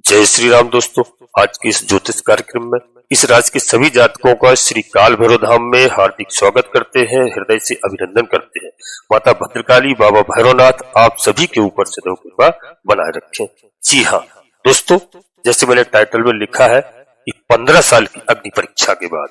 जय श्री राम दोस्तों। आज के इस ज्योतिष कार्यक्रम में इस राशि के सभी जातकों का श्री काल भैरव धाम में हार्दिक स्वागत करते हैं, हृदय से अभिनंदन करते हैं। माता भद्रकाली, बाबा भैरवनाथ आप सभी के ऊपर सदैव कृपा बनाए रखें। जी हाँ दोस्तों, जैसे मैंने टाइटल में लिखा है कि 15 साल की अग्नि परीक्षा के बाद,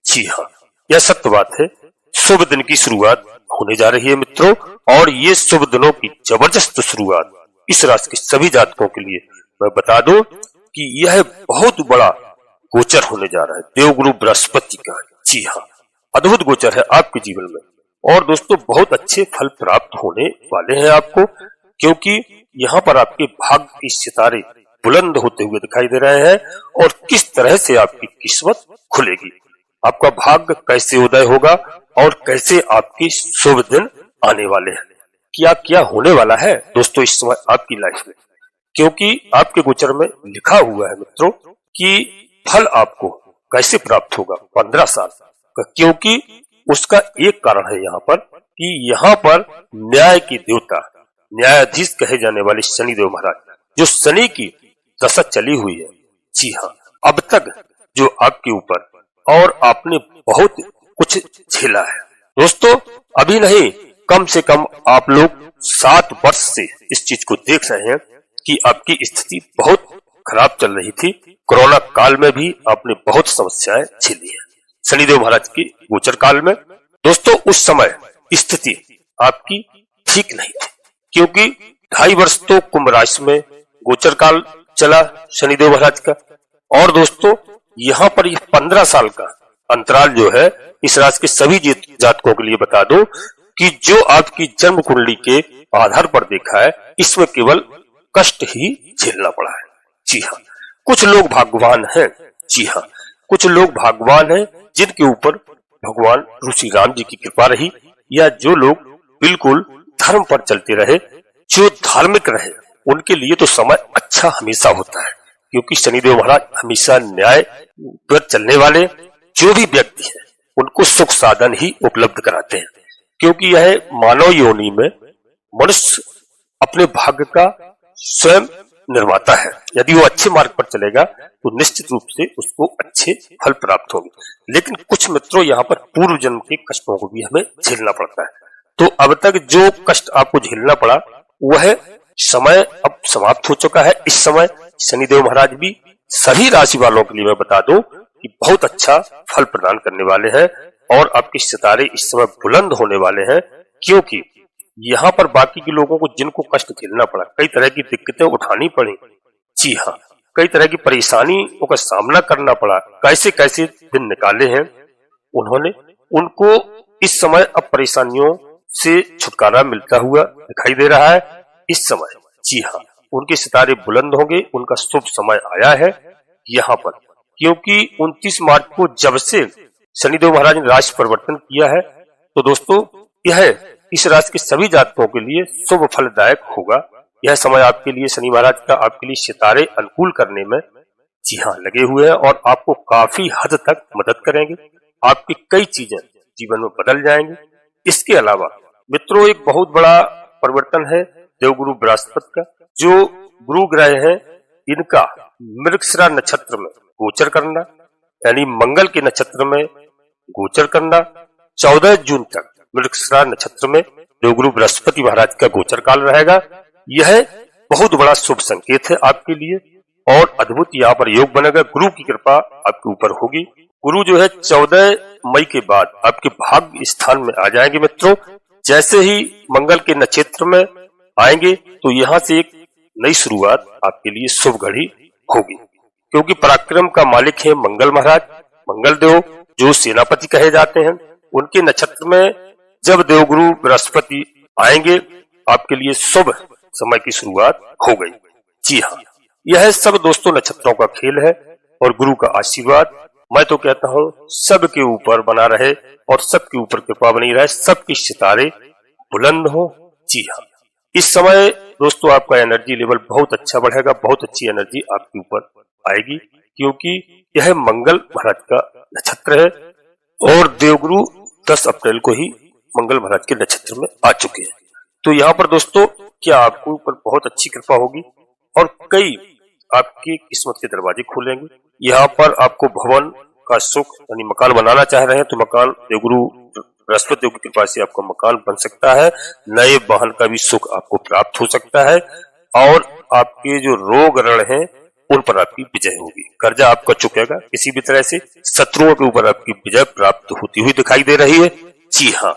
जी हाँ यह सत्य बात है। शुभ दिन की शुरुआत होने जा रही है मित्रों, और ये शुभ दिनों की जबरदस्त शुरुआत इस राशि के सभी जातकों के लिए मैं बता दूं कि यह बहुत बड़ा गोचर होने जा रहा है देवगुरु बृहस्पति का। जी हाँ, अद्भुत गोचर है आपके जीवन में, और दोस्तों बहुत अच्छे फल प्राप्त होने वाले हैं आपको, क्योंकि यहाँ पर आपके भाग्य के सितारे बुलंद होते हुए दिखाई दे रहे हैं। और किस तरह से आपकी किस्मत खुलेगी, आपका भाग्य कैसे उदय होगा और कैसे आपकी शुभ दिन आने वाले हैं, क्या क्या होने वाला है दोस्तों इस समय आपकी लाइफ में। क्योंकि आपके गोचर में लिखा हुआ है मित्रों कि फल आपको कैसे प्राप्त होगा 15 साल का, क्योंकि उसका एक कारण है यहाँ पर कि यहाँ पर न्याय की देवता, न्यायाधीश कहे जाने वाले शनिदेव महाराज, जो शनि की दशा चली हुई है। जी हाँ, अब तक जो आपके ऊपर, और आपने बहुत कुछ झेला है दोस्तों। अभी नहीं, कम से कम आप लोग 7 वर्ष से इस चीज को देख रहे हैं कि आपकी स्थिति बहुत खराब चल रही थी। कोरोना काल में भी आपने बहुत समस्याएं झेली है शनिदेव महाराज की गोचर काल में। दोस्तों उस समय स्थिति आपकी ठीक नहीं थी, क्योंकि 2.5 वर्ष तो कुंभ राशि में गोचर काल चला शनिदेव महाराज का, और दोस्तों यहाँ पर यह 15 साल का अंतराल जो है इस राशि के सभी जातकों के लिए बता दो कि जो आपकी जन्म कुंडली के आधार पर देखा है, इसमें केवल कष्ट ही झेलना पड़ा है। जी हाँ, कुछ लोग भाग्यवान हैं। जी हाँ, कुछ लोग भाग्यवान हैं जिनके ऊपर भगवान ऋषि राम जी की कृपा रही, या जो लोग बिल्कुल धर्म पर चलते रहे, जो धार्मिक रहे, उनके लिए तो समय अच्छा हमेशा होता है, क्योंकि शनिदेव महाराज हमेशा न्याय पर चलने वाले जो भी व्यक्ति हैं उनको सुख साधन ही उपलब्ध कराते हैं। क्योंकि यह मानव योनि में मनुष्य अपने भाग्य का स्वयं निर्माता है। यदि वो अच्छे मार्ग पर चलेगा तो निश्चित रूप से उसको अच्छे फल प्राप्त होंगे। लेकिन कुछ मित्रों यहाँ पर पूर्व जन्म के कष्टों को भी हमें झेलना पड़ता है। तो अब तक जो कष्ट आपको झेलना पड़ा वह समय अब समाप्त हो चुका है। इस समय शनिदेव महाराज भी सभी राशि वालों के लिए मैं बता दूं कि बहुत अच्छा फल प्रदान करने वाले हैं, और आपके सितारे इस समय बुलंद होने वाले हैं। क्योंकि यहाँ पर बाकी के लोगों को जिनको कष्ट झेलना पड़ा, कई तरह की दिक्कतें उठानी पड़ी, जी हाँ कई तरह की परेशानियों का सामना करना पड़ा, कैसे कैसे दिन निकाले हैं उन्होंने, उनको इस समय अब परेशानियों से छुटकारा मिलता हुआ दिखाई दे रहा है इस समय। जी हाँ, उनके सितारे बुलंद होंगे, उनका शुभ समय आया है यहाँ पर। क्योंकि 29 मार्च को जब से शनिदेव महाराज ने राशि परिवर्तन किया है, तो दोस्तों यह इस राशि के सभी जातकों के लिए शुभ फलदायक होगा। यह समय आपके लिए शनि महाराज का आपके लिए सितारे अनुकूल करने में जी हाँ लगे हुए हैं, और आपको काफी हद तक मदद करेंगे। आपकी कई चीजें जीवन में बदल जाएंगी। इसके अलावा मित्रों एक बहुत बड़ा परिवर्तन है देवगुरु बृहस्पति का। जो गुरु ग्रह है इनका मृगशिरा नक्षत्र में गोचर करना, यानी मंगल के नक्षत्र में गोचर करना, 14 जून तक मृगशिरा नक्षत्र में देवगुरु बृहस्पति महाराज का गोचर काल रहेगा। यह बहुत बड़ा शुभ संकेत है आपके लिए, और अद्भुत यहाँ पर योग बनेगा। गुरु की कृपा आपके ऊपर होगी। गुरु जो है 14 मई के बाद आपके भाग्य स्थान में आ जाएंगे मित्रों। जैसे ही मंगल के नक्षत्र में आएंगे तो यहाँ से एक नई शुरुआत आपके लिए शुभ घड़ी होगी, क्योंकि पराक्रम का मालिक है मंगल महाराज। मंगल देव जो सेनापति कहे जाते हैं, उनके नक्षत्र में जब देवगुरु बृहस्पति आएंगे आपके लिए शुभ समय की शुरुआत हो गई। जी हाँ, यह सब दोस्तों नक्षत्रों का खेल है, और गुरु का आशीर्वाद मैं तो कहता हूँ सबके ऊपर बना रहे, और सबके ऊपर कृपा बनी रहे, सबके सितारे बुलंद हो। जी हाँ, इस समय दोस्तों आपका एनर्जी लेवल बहुत अच्छा बढ़ेगा, बहुत अच्छी एनर्जी आपके ऊपर आएगी, क्योंकि यह मंगल महाराज का नक्षत्र है, और देवगुरु 10 अप्रैल को ही मंगल महाराज के नक्षत्र में आ चुके हैं। तो यहाँ पर दोस्तों क्या आपको ऊपर बहुत अच्छी कृपा होगी, और कई आपकी किस्मत के दरवाजे खुलेंगे। यहाँ पर आपको भवन का सुख यानी मकान बनाना चाह रहे हैं तो मकान देवगुरु बृहस्पति देव की कृपा से आपका मकान बन सकता है। नए वाहन का भी सुख आपको प्राप्त हो सकता है और आपके जो रोग ऋण हैं उन पर आपकी विजय होगी। कर्जा आपका चुकेगा, किसी भी तरह से शत्रुओं के ऊपर आपकी विजय प्राप्त होती हुई दिखाई दे रही है। जी हाँ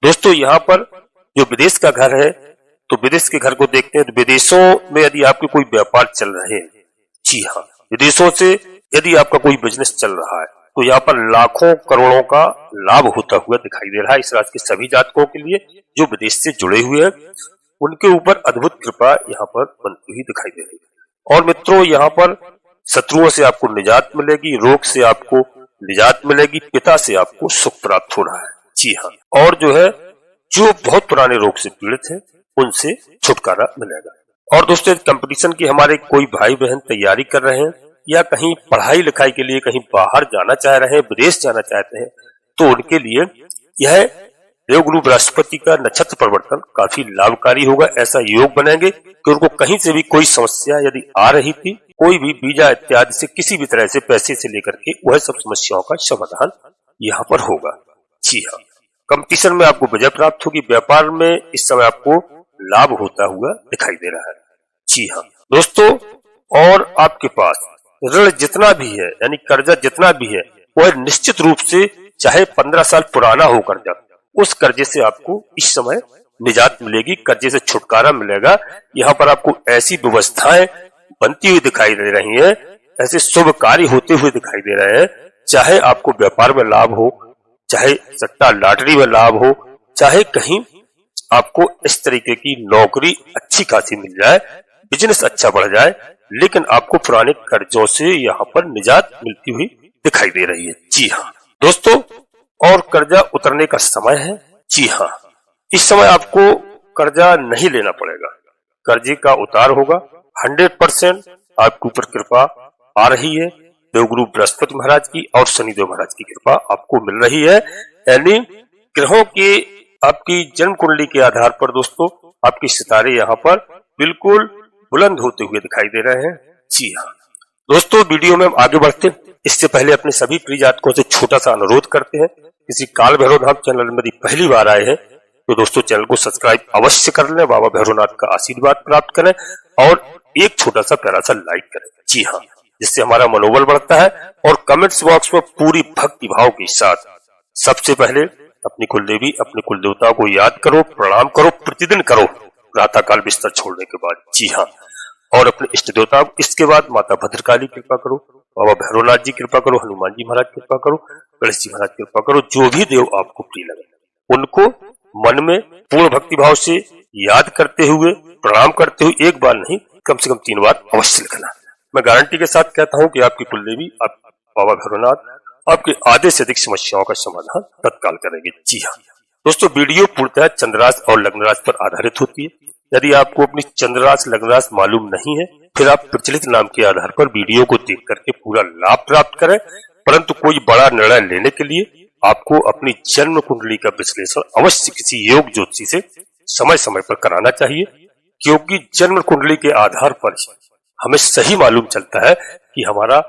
दोस्तों, यहाँ पर जो विदेश का घर है तो विदेश के घर को देखते हैं तो विदेशों में यदि आपके कोई व्यापार चल रहे हैं, जी हाँ, विदेशों से यदि आपका कोई बिजनेस चल रहा है तो यहाँ पर लाखों करोड़ों का लाभ होता हुआ दिखाई दे रहा है। इस राशि के सभी जातकों के लिए जो विदेश से जुड़े हुए हैं उनके ऊपर अद्भुत कृपा यहाँ पर बनती हुई दिखाई दे रही है। और मित्रों, यहाँ पर शत्रुओं से आपको निजात मिलेगी, रोग से आपको निजात मिलेगी, पिता से आपको सुख प्राप्त हो रहा है। जी हाँ, और जो है जो बहुत पुराने रोग से पीड़ित है उनसे छुटकारा मिलेगा। और दोस्तों, कंपटीशन की हमारे कोई भाई बहन तैयारी कर रहे हैं या कहीं पढ़ाई लिखाई के लिए कहीं बाहर जाना चाह रहे हैं, विदेश जाना चाहते हैं तो उनके लिए यह देवगुरु बृहस्पति का नक्षत्र परिवर्तन काफी लाभकारी होगा। ऐसा योग बनेंगे कि उनको कहीं से भी कोई समस्या यदि आ रही थी, कोई भी वीजा इत्यादि से किसी भी तरह से पैसे से लेकर के वह सब समस्याओं का समाधान यहाँ पर होगा। जी हाँ, कंपटीशन में आपको विजय प्राप्त होगी। व्यापार में इस समय आपको लाभ होता हुआ दिखाई दे रहा है। जी हाँ दोस्तों, और आपके पास ऋण जितना भी है यानी कर्जा जितना भी है वह निश्चित रूप से चाहे 15 साल पुराना हो कर्जा, उस कर्जे से आपको इस समय निजात मिलेगी, कर्जे से छुटकारा मिलेगा। यहाँ पर आपको ऐसी व्यवस्थाएं बनती हुई दिखाई दे रही हैं, ऐसे शुभ कार्य होते हुए दिखाई दे रहे हैं। चाहे आपको व्यापार में लाभ हो, चाहे सट्टा लॉटरी में लाभ हो, चाहे कहीं आपको इस तरीके की नौकरी अच्छी खासी मिल जाए, बिजनेस अच्छा बढ़ जाए, लेकिन आपको पुराने कर्जों से यहाँ पर निजात मिलती हुई दिखाई दे रही है। जी हाँ दोस्तों, और कर्जा उतरने का समय है। जी हाँ, इस समय आपको कर्जा नहीं लेना पड़ेगा, कर्जे का उतार होगा। 100% आपके ऊपर कृपा आ रही है देवगुरु बृहस्पति महाराज की और शनिदेव महाराज की कृपा आपको मिल रही है। यानी ग्रहों के आपकी जन्म कुंडली के आधार पर दोस्तों आपके सितारे यहाँ पर बिल्कुल बुलंद होते हुए दिखाई दे रहे हैं। जी हाँ दोस्तों, वीडियो में हम आगे बढ़ते इससे पहले अपने सभी प्रिय जातकों से छोटा सा अनुरोध करते हैं। किसी काल भैरव धाम चैनल में यदि पहली बार आए हैं तो दोस्तों चैनल को सब्सक्राइब अवश्य कर लें, बाबा भैरवनाथ का आशीर्वाद प्राप्त करें और एक छोटा सा प्यारा सा लाइक करें। जी हाँ, जिससे हमारा मनोबल बढ़ता है। और कमेंट्स बॉक्स में पूरी भक्ति भाव के साथ सबसे पहले अपनी कुलदेवी, अपने कुल देवता को याद करो, प्रणाम करो, प्रतिदिन करो प्रातः काल बिस्तर छोड़ने के बाद। जी हाँ, और अपने इष्ट देवता, इसके बाद माता भद्रकाली कृपा करो, बाबा भैरवनाथ जी कृपा करो, हनुमान जी महाराज कृपा करो, गणेश जी महाराज कृपा करो। जो भी देव आपको प्रिय लगे उनको मन में पूर्ण भक्ति भाव से याद करते हुए, प्रणाम करते हुए एक बार नहीं कम से कम 3 बार अवश्य लिखना। मैं गारंटी के साथ कहता हूँ कि आपकी कुलदेवी, आप बाबा भैरवनाथ आपके आधे से अधिक समस्याओं का समाधान तत्काल करेंगे। जी हाँ दोस्तों, वीडियो पूर्णतः चंद्रराशि और लग्न राशि पर आधारित होती है। यदि आपको अपनी चंद्रराशि लग्न राशि मालूम नहीं है फिर आप प्रचलित नाम के आधार पर वीडियो को देख करके पूरा लाभ प्राप्त करें, परंतु कोई बड़ा निर्णय लेने के लिए आपको अपनी जन्म कुंडली का विश्लेषण अवश्य किसी योग ज्योतिषी से समय समय पर कराना चाहिए, क्योंकि जन्म कुंडली के आधार पर हमें सही मालूम चलता है कि हमारा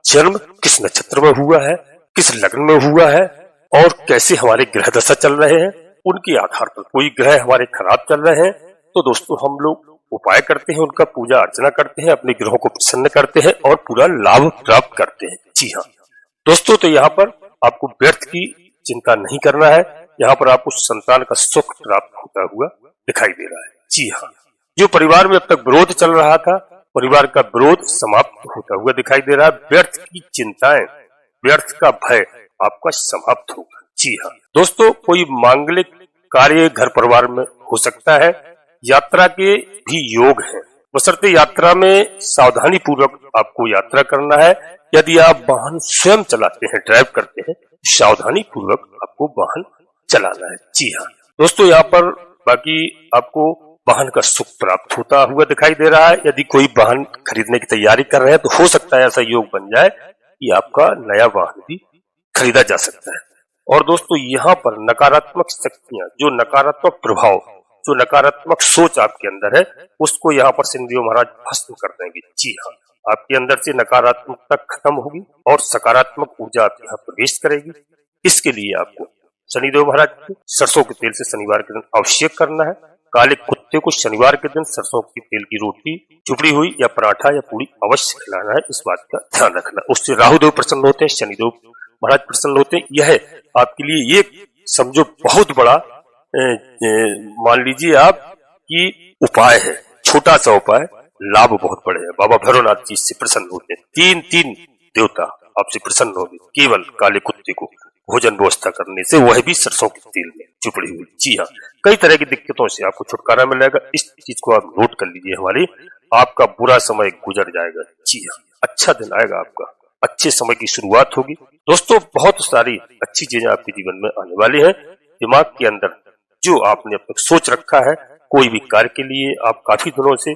जन्म किस नक्षत्र में हुआ है, किस लग्न में हुआ है और कैसे हमारे ग्रह दशा चल रहे हैं। उनके आधार पर कोई ग्रह हमारे खराब चल रहे हैं तो दोस्तों हम लोग उपाय करते हैं, उनका पूजा अर्चना करते हैं, अपने ग्रहों को प्रसन्न करते हैं और पूरा लाभ प्राप्त करते हैं। जी हाँ दोस्तों, तो यहाँ पर आपको व्यर्थ की चिंता नहीं करना है, यहाँ पर आपको संतान का सुख प्राप्त होता हुआ दिखाई दे रहा है। जी हाँ, जो परिवार में अब तक विरोध चल रहा था, परिवार का विरोध समाप्त होता हुआ दिखाई दे रहा है। व्यर्थ की चिंताएं, व्यर्थ का भय आपका समाप्त होगा। जी हाँ दोस्तों, कोई मांगलिक कार्य घर परिवार में हो सकता है, यात्रा के भी योग हैं, बशर्ते यात्रा में सावधानी पूर्वक आपको यात्रा करना है। यदि आप वाहन स्वयं चलाते हैं, ड्राइव करते हैं, सावधानी पूर्वक आपको वाहन चलाना है। जी हाँ दोस्तों, यहाँ पर बाकी आपको वाहन का सुख प्राप्त होता हुआ दिखाई दे रहा है। यदि कोई वाहन खरीदने की तैयारी कर रहे हैं तो हो सकता है ऐसा योग बन जाए कि आपका नया वाहन भी खरीदा जा सकता है। और दोस्तों, यहाँ पर नकारात्मक शक्तियां, जो नकारात्मक प्रभाव, जो नकारात्मक सोच आपके अंदर है, उसको यहाँ पर शनिदेव महाराज भस्म कर देंगे। जी हाँ, आपके अंदर से नकारात्मकता खत्म होगी और सकारात्मक ऊर्जा आपके यहाँ प्रवेश करेगी। इसके लिए आपको शनिदेव महाराज को सरसों के तेल से शनिवार के दिन अभिषेक करना है। काले कुत्ते को शनिवार के दिन सरसों के तेल की रोटी, चुपड़ी हुई या पराठा या पूरी अवश्य खिलाना है। इस बात का ध्यान रखना। उससे राहुदेव प्रसन्न होते हैं, शनिदेव महाराज प्रसन्न होते हैं। यह आपके लिए ये समझो बहुत बड़ा मान लीजिए आप कि उपाय है, छोटा सा उपाय, लाभ बहुत बड़े हैं। बाबा भैरवनाथ जी इससे प्रसन्न होते हैं। तीन देवता आपसे प्रसन्न होंगे केवल काले कुत्ते को भोजन व्यवस्था करने से, वह भी सरसों के तेल में चुपड़ी हुई। जी हाँ, कई तरह की दिक्कतों से आपको छुटकारा मिलेगा। इस चीज को आप नोट कर लीजिए। हमारी आपका बुरा समय गुजर जाएगा। जी हाँ, अच्छा दिन आएगा, आपका अच्छे समय की शुरुआत होगी। दोस्तों, बहुत सारी अच्छी चीजें आपके जीवन में आने वाली है। दिमाग के अंदर जो आपने अब तक सोच रखा है, कोई भी कार्य के लिए आप काफी दिनों से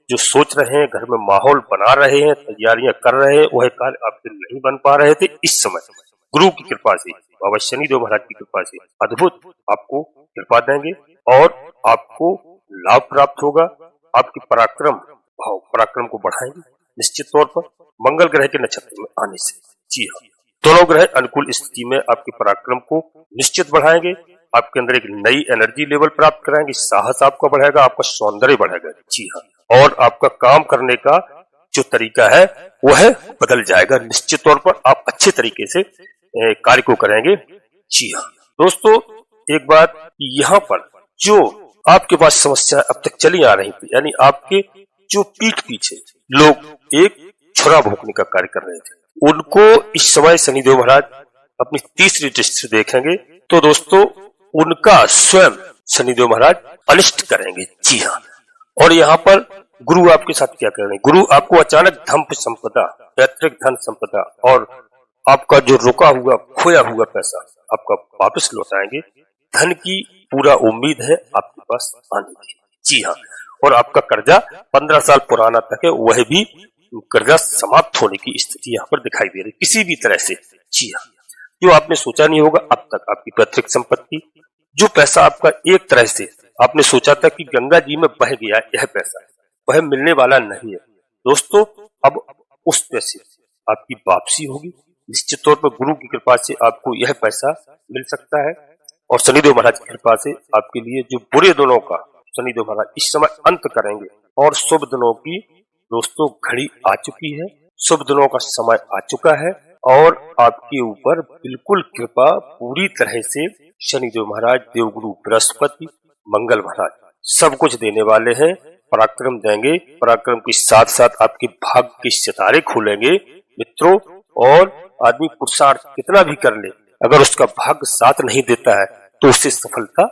जो सोच रहे हैं, घर में माहौल बना रहे हैं, तैयारियां कर रहे हैं, वह कार्य आपके नहीं बन पा रहे थे। इस समय गुरु की कृपा से, बाबा शनिदेव महाराज की कृपा से अद्भुत आपको कृपा देंगे और आपको लाभ प्राप्त होगा। आपके पराक्रम को बढ़ाएंगे निश्चित तौर पर मंगल ग्रह के नक्षत्र में आने से। जी हाँ, दोनों ग्रह अनुकूल स्थिति में आपके पराक्रम को निश्चित बढ़ाएंगे। आपके अंदर एक नई एनर्जी लेवल प्राप्त कराएंगे, साहस आपका बढ़ेगा, आपका सौंदर्य बढ़ेगा। जी हाँ, और आपका काम करने का जो तरीका है वह बदल जाएगा। निश्चित तौर पर आप अच्छे तरीके से कार्य को करेंगे। जी हाँ दोस्तों, एक बात, यहाँ पर जो आपके पास समस्या अब तक चली आ रही थी, यानी आपके जो पीठ पीछे लोग एक छुरा भोंकने का कार्य कर रहे थे, उनको इस समय शनिदेव महाराज अपनी तीसरी दृष्टि से देखेंगे तो दोस्तों उनका स्वयं शनिदेव महाराज अनिष्ट करेंगे। जी हाँ, और यहाँ पर गुरु आपके साथ क्या करेंगे? गुरु आपको अचानक धन संपदा, पैतृक धन संपदा और आपका जो रुका हुआ खोया हुआ पैसा आपका वापस लौटाएंगे। धन की पूरा उम्मीद है आपके पास आने की। जी हाँ, और आपका कर्जा 15 साल पुराना तक है, वह भी कर्जा समाप्त होने की स्थिति यहाँ पर दिखाई दे रही किसी भी तरह से। जी हाँ, जो आपने सोचा नहीं होगा अब तक, आपकी पैतृक संपत्ति, जो पैसा आपका एक तरह से आपने सोचा था कि गंगा जी में बह गया, यह पैसा वह मिलने वाला नहीं है दोस्तों। अब उस पैसे आपकी वापसी होगी। निश्चित तौर पर गुरु की कृपा से आपको यह पैसा मिल सकता है और शनिदेव महाराज की कृपा से आपके लिए जो बुरे दिनों का शनिदेव महाराज इस समय अंत करेंगे और शुभ दिनों की दोस्तों घड़ी आ चुकी है। शुभ दिनों का समय आ चुका है और आपके ऊपर बिल्कुल कृपा पूरी तरह से शनिदेव महाराज, देवगुरु बृहस्पति, मंगल महाराज सब कुछ देने वाले हैं। पराक्रम देंगे, पराक्रम के साथ साथ आपके भाग्य के सितारे खुलेंगे मित्रों। और आदमी पुरुषार्थ कितना भी कर ले, अगर उसका भाग्य साथ नहीं देता है तो उससे सफलता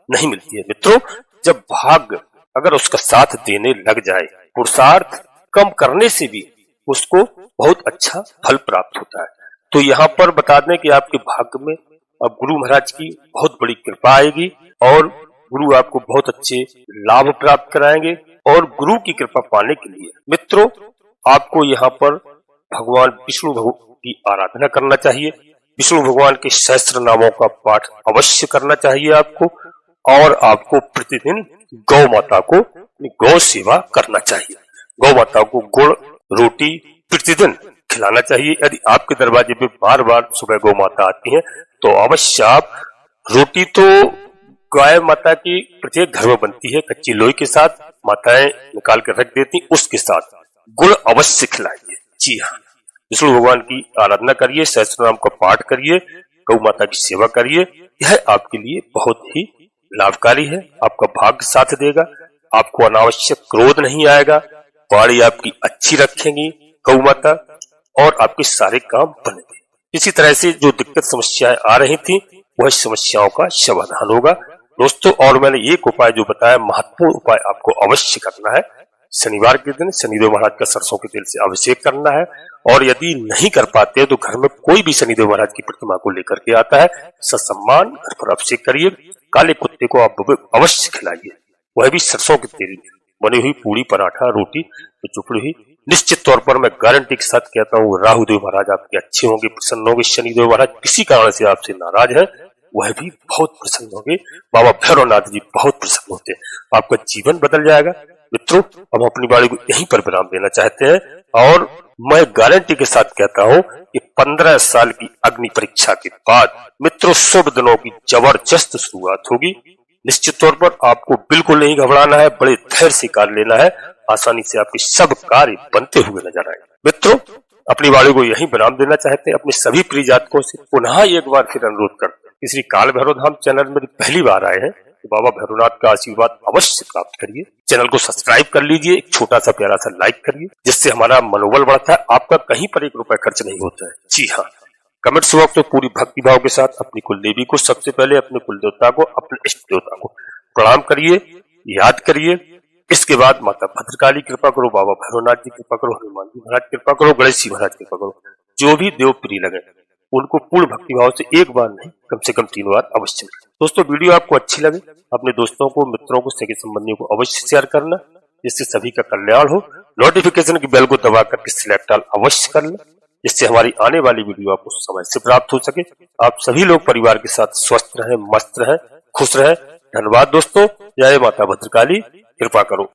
नहीं मिलती है मित्रों। जब भाग्य अगर उसका साथ देने लग जाए, पुरुषार्थ कम करने से भी उसको बहुत अच्छा फल प्राप्त होता है। तो यहाँ पर बता दें कि आपके भाग्य में अब गुरु महाराज की बहुत बड़ी कृपा आएगी और गुरु आपको बहुत अच्छे लाभ प्राप्त कराएंगे। और गुरु की कृपा पाने के लिए मित्रों आपको यहाँ पर भगवान विष्णु की आराधना करना चाहिए। विष्णु भगवान के सहस्त्र नामों का पाठ अवश्य करना चाहिए आपको। और आपको प्रतिदिन गौ माता को गौ सेवा करना चाहिए। गौ माता को गुड़ रोटी प्रतिदिन खिलाना चाहिए। यदि आपके दरवाजे पे बार बार सुबह गौ माता आती है तो अवश्य आप रोटी तो गाय माता की प्रत्येक घर में बनती है, कच्ची लोई के साथ माताएं निकाल कर रख देती, उसके साथ गुड़ अवश्य खिलाइए। जी हाँ, विष्णु भगवान की आराधना करिए, सहस्त्र नाम का पाठ करिए, गौ माता की सेवा करिए। यह आपके लिए बहुत ही लाभकारी है। आपका भाग्य साथ देगा, आपको अनावश्यक क्रोध नहीं आएगा, बाड़ी आपकी अच्छी रखेंगी गौ माता और आपके सारे काम बनेंगे। इसी तरह से जो दिक्कत समस्याएं आ रही थी वह समस्याओं का समाधान होगा दोस्तों। और मैंने एक उपाय जो बताया, महत्वपूर्ण उपाय आपको अवश्य करना है। शनिवार के दिन शनिदेव महाराज का सरसों के तेल से अभिषेक करना है। और यदि नहीं कर पाते तो घर में कोई भी शनिदेव महाराज की प्रतिमा को लेकर के आता है, ससम्मान घर पर अभिषेक करिए। काले कुत्ते को आप अवश्य खिलाइए, वह भी सरसों के तेल में बनी हुई पूरी, पराठा, रोटी, चुपड़ी हुई। निश्चित तौर पर मैं गारंटी के साथ कहता हूँ राहुदेव महाराज आपके अच्छे होंगे, प्रसन्न होंगे। शनिदेव महाराज किसी कारण से आपसे नाराज है, वह भी बहुत प्रसन्न होंगे। बाबा भैरवनाथ जी बहुत प्रसन्न होते हैं। आपका जीवन बदल जाएगा, मित्रों, हम अपनी वाणी को यहीं पर विराम देना चाहते हैं और मैं गारंटी के साथ कहता हूं कि 15 साल की अग्नि परीक्षा के बाद मित्रों शुभ दिनों की जबरदस्त शुरुआत होगी। निश्चित तौर पर आपको बिल्कुल नहीं घबराना है, बड़े धैर्य से कार्य लेना है, आसानी से आपके सब कार्य बनते हुए नजर आएंगे। मित्रों, अपनी वाणी को यहीं विराम देना चाहते हैं। अपने सभी प्रिय जातकों से पुनः एक बार फिर अनुरोध करते हैं कि श्री काल भैरव धाम चैनल में पहली बार आए हैं तो बाबा भैरवनाथ का आशीर्वाद अवश्य प्राप्त करिए। चैनल को सब्सक्राइब कर लीजिए, एक छोटा सा प्यारा सा लाइक करिए, जिससे हमारा मनोबल बढ़ता है। आपका कहीं पर 1 रुपया खर्च नहीं होता है। जी हाँ, कमेंट्स बॉक्स में पूरी भक्ति भाव के साथ अपनी कुल देवी को सबसे पहले, अपने कुल देवता को, अपने इष्ट देवता को प्रणाम करिए, याद करिए। इसके बाद माता भद्रकाली कृपा करो, बाबा भैरवनाथ जी कृपा करो, हनुमान जी महाराज कृपा करो, गणेश जी महाराज कृपा करो। जो भी देव प्रिय लगे उनको पूर्ण भक्ति भाव से एक बार नहीं कम से कम 3 बार अवश्य करें। दोस्तों, वीडियो आपको अच्छी लगे अपने दोस्तों को, मित्रों को, सगे संबंधियों को अवश्य शेयर करना, जिससे सभी का कल्याण हो। नोटिफिकेशन की बेल को दबा करके सिलेक्ट ऑल अवश्य कर लें, जिससे हमारी आने वाली वीडियो आपको समय से प्राप्त हो सके। आप सभी लोग परिवार के साथ स्वस्थ रहें, मस्त रहें, खुश रहें। धन्यवाद दोस्तों। जय माता भद्रकाली, कृपा करो।